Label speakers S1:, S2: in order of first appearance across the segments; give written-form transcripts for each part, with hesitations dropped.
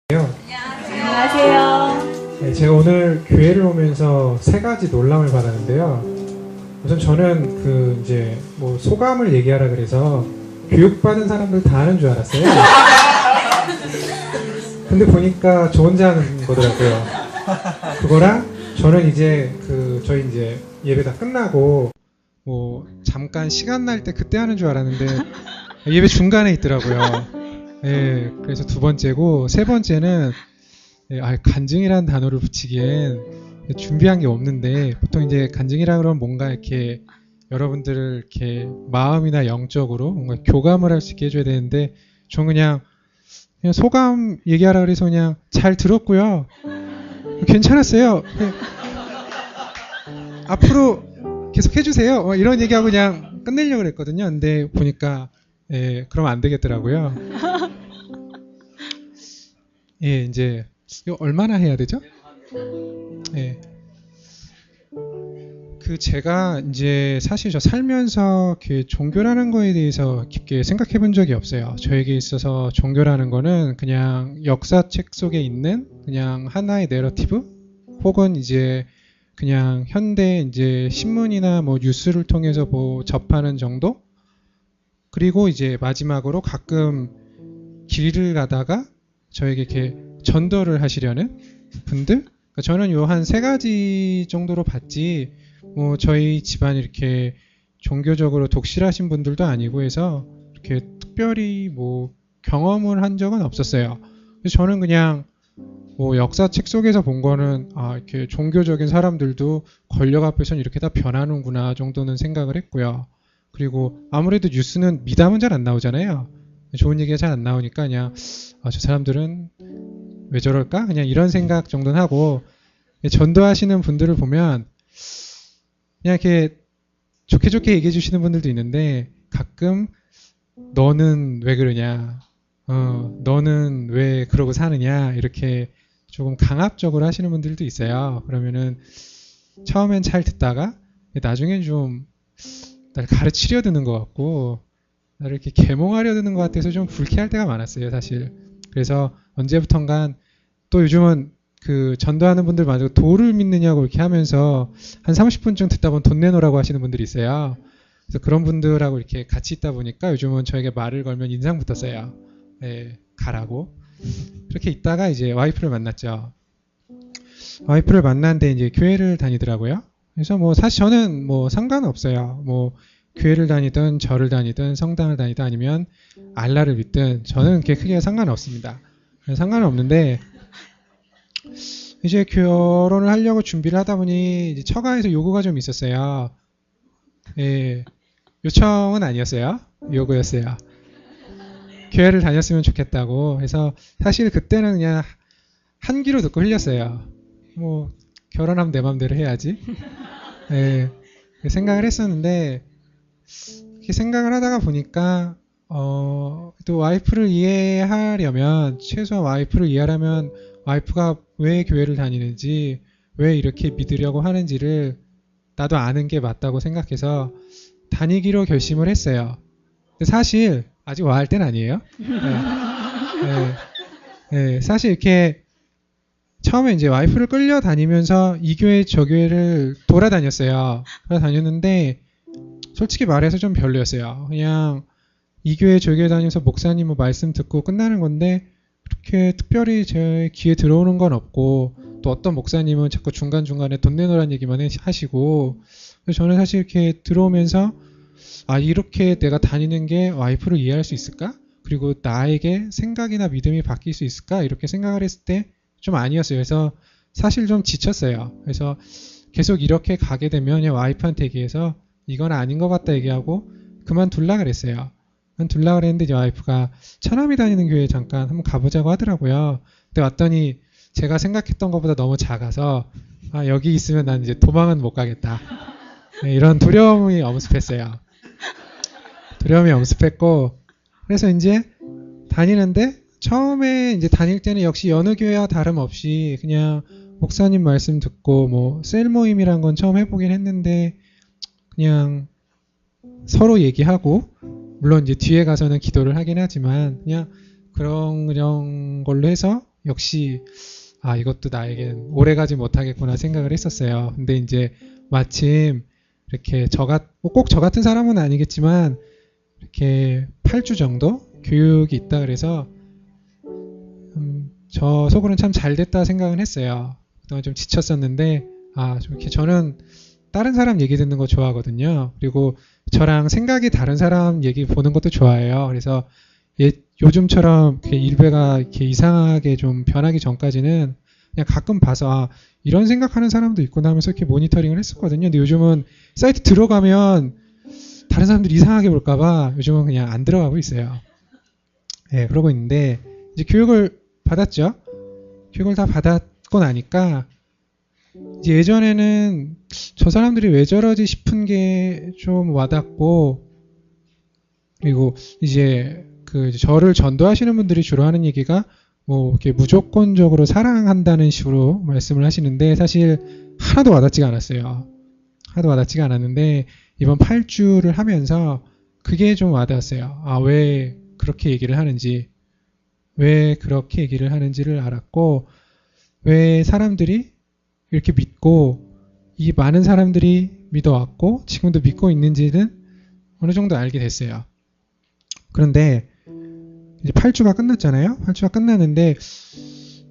S1: 안녕하세요.
S2: 네, 제가 오늘 교회를 오면서 세 가지 놀람을 받았는데요. 우선 저는 이제 뭐 소감을 얘기하라 그래서 교육받은 사람들 다 하는 줄 알았어요. 근데 보니까 저 혼자 하는 거더라고요. 그거랑 저는 이제 저희 이제 예배 다 끝나고 뭐 잠깐 시간 날 때 그때 하는 줄 알았는데 예배 중간에 있더라고요. 네, 그래서 두 번째고 세 번째는 간증이라는 단어를 붙이기엔 준비한 게 없는데 보통 이제 간증이라 그러면 뭔가 이렇게 여러분들을 이렇게 마음이나 영적으로 뭔가 교감을 할 수 있게 해줘야 되는데 전 그냥 소감 얘기하라 그래서 그냥 잘 들었고요. 괜찮았어요. 앞으로 계속 해주세요. 이런 얘기하고 그냥 끝내려고 그랬거든요. 근데 보니까 그러면 안 되겠더라고요. 이제 이거 얼마나 해야 되죠? 제가 이제 사실 저 살면서 종교라는 거에 대해서 깊게 생각해 본 적이 없어요. 저에게 있어서 종교라는 거는 그냥 역사책 속에 있는 그냥 하나의 내러티브 혹은 이제 그냥 현대 이제 신문이나 뭐 뉴스를 통해서 뭐 접하는 정도? 그리고 이제 마지막으로 가끔 길을 가다가 저에게 이렇게 전도를 하시려는 분들? 그러니까 저는 요 한 세 가지 정도로 봤지, 뭐 저희 집안이 이렇게 종교적으로 독실하신 분들도 아니고 해서 이렇게 특별히 뭐 경험을 한 적은 없었어요. 그래서 저는 그냥 뭐 역사책 속에서 본 거는 이렇게 종교적인 사람들도 권력 앞에서는 이렇게 다 변하는구나 정도는 생각을 했고요. 그리고 아무래도 뉴스는 미담은 잘 안 나오잖아요. 좋은 얘기가 잘 안 나오니까 그냥 저 사람들은 왜 저럴까? 그냥 이런 생각 정도는 하고, 전도하시는 분들을 보면 그냥 이렇게 좋게 좋게 얘기해 주시는 분들도 있는데 가끔 너는 왜 그러냐, 너는 왜 그러고 사느냐 이렇게 조금 강압적으로 하시는 분들도 있어요. 그러면은 처음엔 잘 듣다가 나중엔 좀 나를 가르치려 드는 것 같고 나를 이렇게 계몽하려 드는 것 같아서 좀 불쾌할 때가 많았어요, 사실. 그래서 언제부턴간 또 요즘은 전도하는 분들 말고 도를 믿느냐고 이렇게 하면서 한 30분쯤 듣다 보면 돈 내놓으라고 하시는 분들이 있어요. 그래서 그런 분들하고 이렇게 같이 있다 보니까 요즘은 저에게 말을 걸면 인상부터 써요. 가라고. 그렇게 있다가 이제 와이프를 만났죠. 와이프를 만났는데 이제 교회를 다니더라고요. 그래서 뭐 사실 저는 뭐 상관없어요. 뭐 교회를 다니든 절을 다니든 성당을 다니든 아니면 알라를 믿든 저는 그게 크게 상관없습니다. 상관은 없는데 이제 결혼을 하려고 준비를 하다 보니 이제 처가에서 요구가 좀 있었어요. 요청은 아니었어요. 요구였어요. 교회를 다녔으면 좋겠다고 해서 사실 그때는 그냥 한 귀로 듣고 흘렸어요. 뭐 결혼하면 내 맘대로 해야지. 생각을 했었는데 생각을 하다가 보니까 또 와이프를 이해하려면 최소한 와이프를 이해하려면 와이프가 왜 교회를 다니는지 왜 이렇게 믿으려고 하는지를 나도 아는 게 맞다고 생각해서 다니기로 결심을 했어요. 근데 사실 아직 와할 땐 아니에요. 사실 이렇게 처음에 이제 와이프를 끌려다니면서 이 교회 저 교회를 돌아다녔어요. 돌아다녔는데 솔직히 말해서 좀 별로였어요. 그냥 이 교회 저 교회 다니면서 목사님 뭐 말씀 듣고 끝나는 건데 그렇게 특별히 제 귀에 들어오는 건 없고, 또 어떤 목사님은 자꾸 중간중간에 돈 내놓으라는 얘기만 하시고, 그래서 저는 사실 이렇게 들어오면서 이렇게 내가 다니는 게 와이프를 이해할 수 있을까? 그리고 나에게 생각이나 믿음이 바뀔 수 있을까? 이렇게 생각을 했을 때 좀 아니었어요. 그래서 사실 좀 지쳤어요. 그래서 계속 이렇게 가게 되면 그냥 와이프한테 얘기해서 이건 아닌 것 같다 얘기하고 그만둘라 그랬어요. 그만둘라 그랬는데 이제 와이프가 처남이 다니는 교회에 잠깐 한번 가보자고 하더라고요. 근데 왔더니 제가 생각했던 것보다 너무 작아서 여기 있으면 난 이제 도망은 못 가겠다. 이런 두려움이 엄습했어요. 두려움이 엄습했고, 그래서 이제 다니는데 처음에 이제 다닐 때는 역시 여느 교회와 다름없이 그냥 목사님 말씀 듣고 뭐 셀 모임이란 건 처음 해보긴 했는데 그냥 서로 얘기하고, 물론 이제 뒤에 가서는 기도를 하긴 하지만 그냥 그런 걸로 해서 역시 이것도 나에겐 오래가지 못하겠구나 생각을 했었어요. 근데 이제 마침 이렇게 꼭 저 같은 사람은 아니겠지만 이렇게 8주 정도 교육이 있다 그래서 저 속으로는 참 잘 됐다 생각은 했어요. 그동안 좀 지쳤었는데 이렇게 저는 다른 사람 얘기 듣는 거 좋아하거든요. 그리고 저랑 생각이 다른 사람 얘기 보는 것도 좋아해요. 그래서 요즘처럼 이렇게 일배가 이렇게 이상하게 좀 변하기 전까지는 그냥 가끔 봐서 이런 생각하는 사람도 있구나 하면서 이렇게 모니터링을 했었거든요. 근데 요즘은 사이트 들어가면 다른 사람들이 이상하게 볼까봐 요즘은 그냥 안 들어가고 있어요. 네, 그러고 있는데 이제 교육을 받았죠. 교육을 다 받았고 나니까 이제 예전에는 저 사람들이 왜 저러지 싶은 게 좀 와닿고, 그리고 이제 저를 전도하시는 분들이 주로 하는 얘기가 뭐 이렇게 무조건적으로 사랑한다는 식으로 말씀을 하시는데 사실 하나도 와닿지가 않았어요. 하나도 와닿지가 않았는데 이번 8주를 하면서 그게 좀 와닿았어요. 왜 그렇게 얘기를 하는지, 왜 그렇게 얘기를 하는지를 알았고, 왜 사람들이 이렇게 믿고 이 많은 사람들이 믿어왔고 지금도 믿고 있는지는 어느 정도 알게 됐어요. 그런데 이제 8주가 끝났잖아요. 8주가 끝났는데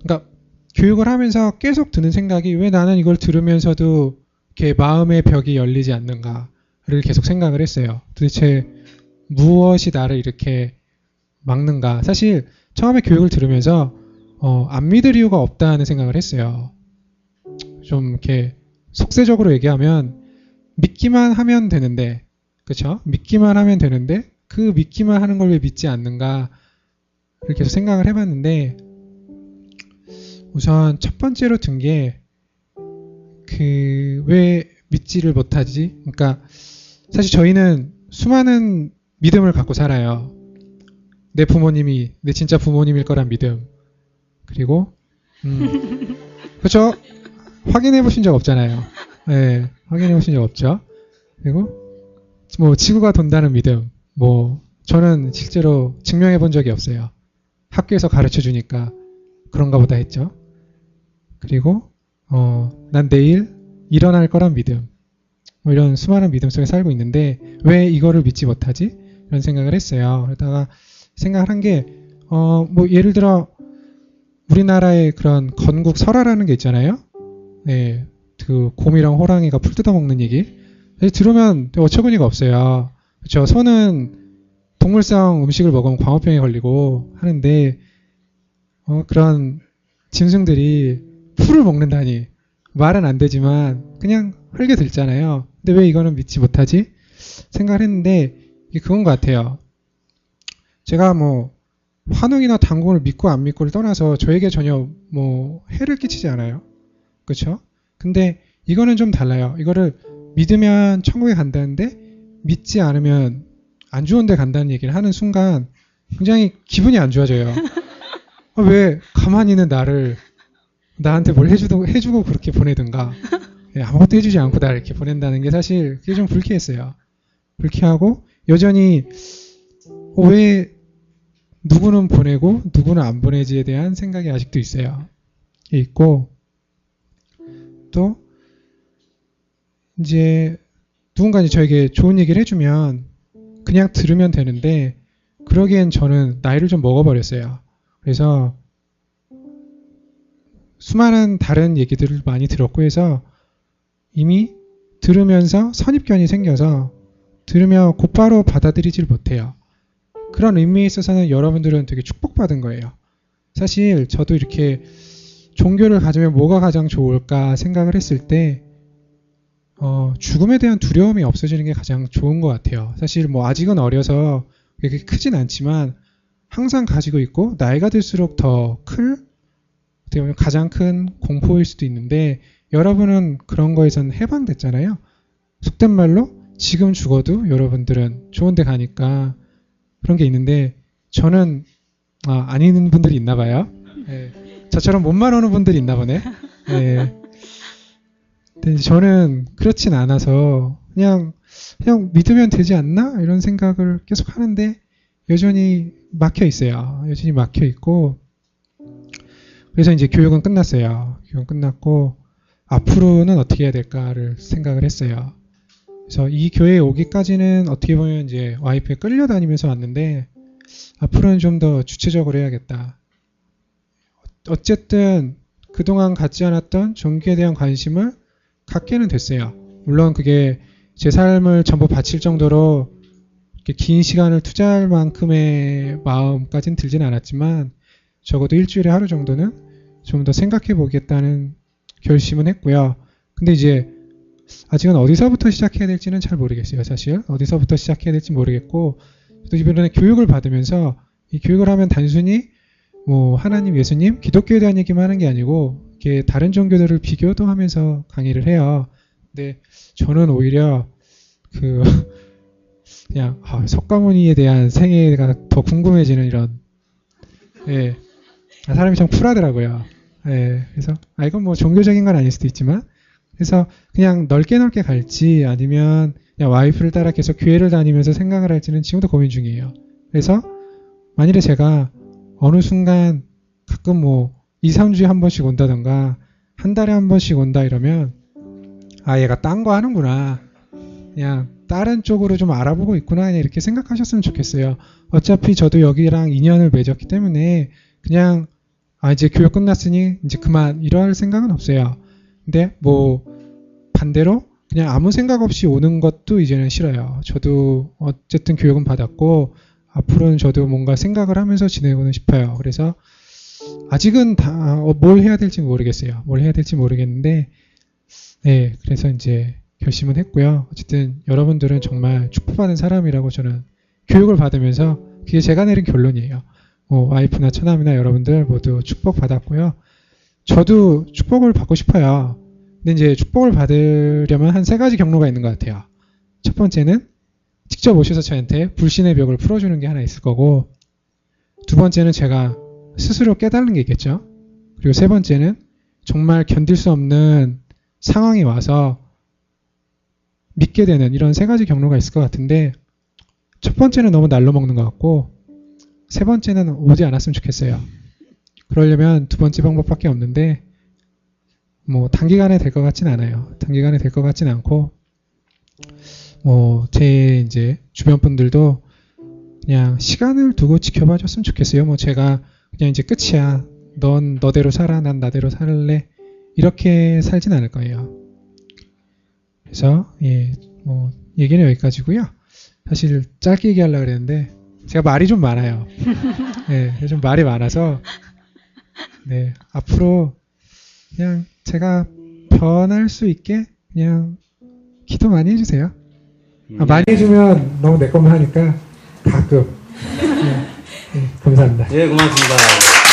S2: 그러니까 교육을 하면서 계속 드는 생각이 왜 나는 이걸 들으면서도 이렇게 마음의 벽이 열리지 않는가를 계속 생각을 했어요. 도대체 무엇이 나를 이렇게 막는가. 사실 처음에 교육을 들으면서 안 믿을 이유가 없다는 생각을 했어요. 좀 이렇게 속세적으로 얘기하면 믿기만 하면 되는데, 그렇죠? 믿기만 하면 되는데 그 믿기만 하는 걸 왜 믿지 않는가 를 계속 생각을 해봤는데 우선 첫 번째로 든 게 왜 믿지를 못하지? 그러니까 사실 저희는 수많은 믿음을 갖고 살아요. 내 부모님이 내 진짜 부모님일 거란 믿음. 그리고 그렇죠? 확인해 보신 적 없잖아요. 네, 확인해 보신 적 없죠. 그리고 뭐 지구가 돈다는 믿음. 뭐 저는 실제로 증명해 본 적이 없어요. 학교에서 가르쳐 주니까 그런가 보다 했죠. 그리고 난 내일 일어날 거란 믿음. 뭐 이런 수많은 믿음 속에 살고 있는데 왜 이거를 믿지 못하지? 이런 생각을 했어요. 그러다가 생각을 한 게 뭐 예를 들어 우리나라의 그런 건국 설화라는 게 있잖아요. 네, 그 곰이랑 호랑이가 풀 뜯어먹는 얘기. 들으면 어처구니가 없어요. 그렇죠. 소는 동물성 음식을 먹으면 광우병에 걸리고 하는데 그런 짐승들이 풀을 먹는다니 말은 안 되지만 그냥 헐게 들잖아요. 근데 왜 이거는 믿지 못하지? 생각을 했는데 이게 그건 것 같아요. 제가 뭐 환웅이나 당군을 믿고 안 믿고를 떠나서 저에게 전혀 뭐 해를 끼치지 않아요. 그렇죠? 근데 이거는 좀 달라요. 이거를 믿으면 천국에 간다는데 믿지 않으면 안 좋은 데 간다는 얘기를 하는 순간 굉장히 기분이 안 좋아져요. 왜 가만히 있는 나한테 뭘 해주고 그렇게 보내든가 아무것도 해주지 않고 나를 이렇게 보낸다는 게 사실 그게 좀 불쾌했어요. 불쾌하고 여전히 왜 누구는 보내고 누구는 안 보내지에 대한 생각이 아직도 있어요. 있고 또 이제 누군가 저에게 좋은 얘기를 해주면 그냥 들으면 되는데 그러기엔 저는 나이를 좀 먹어버렸어요. 그래서 수많은 다른 얘기들을 많이 들었고 해서 이미 들으면서 선입견이 생겨서 들으며 곧바로 받아들이질 못해요. 그런 의미에 있어서는 여러분들은 되게 축복받은 거예요. 사실 저도 이렇게 종교를 가지면 뭐가 가장 좋을까 생각을 했을 때 죽음에 대한 두려움이 없어지는 게 가장 좋은 것 같아요. 사실 뭐 아직은 어려서 그렇게 크진 않지만 항상 가지고 있고 나이가 들수록 더 어떻게 보면 가장 큰 공포일 수도 있는데 여러분은 그런 거에선 해방됐잖아요. 속된 말로 지금 죽어도 여러분들은 좋은 데 가니까 그런 게 있는데 저는 아닌 분들이 있나 봐요. 네. 저처럼 못만 오는 분들이 있나 보네. 네. 근데 저는 그렇진 않아서 그냥 믿으면 되지 않나? 이런 생각을 계속 하는데 여전히 막혀 있어요. 여전히 막혀 있고 그래서 이제 교육은 끝났어요. 교육은 끝났고 앞으로는 어떻게 해야 될까를 생각을 했어요. 그래서 이 교회에 오기까지는 어떻게 보면 이제 와이프에 끌려다니면서 왔는데 앞으로는 좀 더 주체적으로 해야겠다. 어쨌든 그동안 갖지 않았던 종교에 대한 관심을 갖게는 됐어요. 물론 그게 제 삶을 전부 바칠 정도로 이렇게 긴 시간을 투자할 만큼의 마음까지는 들진 않았지만 적어도 일주일에 하루 정도는 좀 더 생각해 보겠다는 결심은 했고요. 근데 이제 아직은 어디서부터 시작해야 될지는 잘 모르겠어요. 사실 어디서부터 시작해야 될지 모르겠고 또 이번에 교육을 받으면서 이 교육을 하면 단순히 뭐 하나님, 예수님, 기독교에 대한 얘기만 하는 게 아니고 이렇게 다른 종교들을 비교도 하면서 강의를 해요. 근데 저는 오히려 그 그냥 석가모니에 대한 생애가 더 궁금해지는 이런 예, 사람이 참 쿨하더라고요. 예, 그래서 이건 뭐 종교적인 건 아닐 수도 있지만 그래서 그냥 넓게 갈지 아니면 그냥 와이프를 따라 계속 교회를 다니면서 생각을 할지는 지금도 고민 중이에요. 그래서 만일에 제가 어느 순간 가끔 뭐 2, 3주에 한 번씩 온다던가 한 달에 한 번씩 온다 이러면 얘가 딴 거 하는구나. 그냥 다른 쪽으로 좀 알아보고 있구나. 그냥 이렇게 생각하셨으면 좋겠어요. 어차피 저도 여기랑 인연을 맺었기 때문에 그냥 이제 교육 끝났으니 이제 그만 이럴 생각은 없어요. 근데 뭐 반대로 그냥 아무 생각 없이 오는 것도 이제는 싫어요. 저도 어쨌든 교육은 받았고 앞으로는 저도 뭔가 생각을 하면서 지내고는 싶어요. 그래서 아직은 뭘 해야 될지 모르겠어요. 뭘 해야 될지 모르겠는데 네, 그래서 이제 결심은 했고요. 어쨌든 여러분들은 정말 축복받은 사람이라고 저는 교육을 받으면서 그게 제가 내린 결론이에요. 와이프나 처남이나 여러분들 모두 축복받았고요. 저도 축복을 받고 싶어요. 근데 이제 축복을 받으려면 한 3가지 경로가 있는 것 같아요. 첫 번째는 직접 오셔서 저한테 불신의 벽을 풀어주는 게 하나 있을 거고, 두 번째는 제가 스스로 깨달는 게 있겠죠. 그리고 세 번째는 정말 견딜 수 없는 상황이 와서 믿게 되는 이런 3가지 경로가 있을 것 같은데, 첫 번째는 너무 날로 먹는 것 같고, 세 번째는 오지 않았으면 좋겠어요. 그러려면 두 번째 방법밖에 없는데, 뭐 단기간에 될 것 같진 않아요. 단기간에 될 것 같진 않고, 제 이제 주변 분들도 그냥 시간을 두고 지켜봐 줬으면 좋겠어요. 뭐 제가 그냥 이제 끝이야. 넌 너대로 살아. 난 나대로 살래. 이렇게 살진 않을 거예요. 그래서 뭐 얘기는 여기까지고요. 사실 짧게 얘기하려고 그랬는데 제가 말이 좀 많아요. 네, 좀 말이 많아서 네, 앞으로 그냥 제가 변할 수 있게 그냥 기도 많이 해주세요. 많이 해주면 너무 내 것만 하니까 가끔. 네, 감사합니다.
S1: 예, 고맙습니다.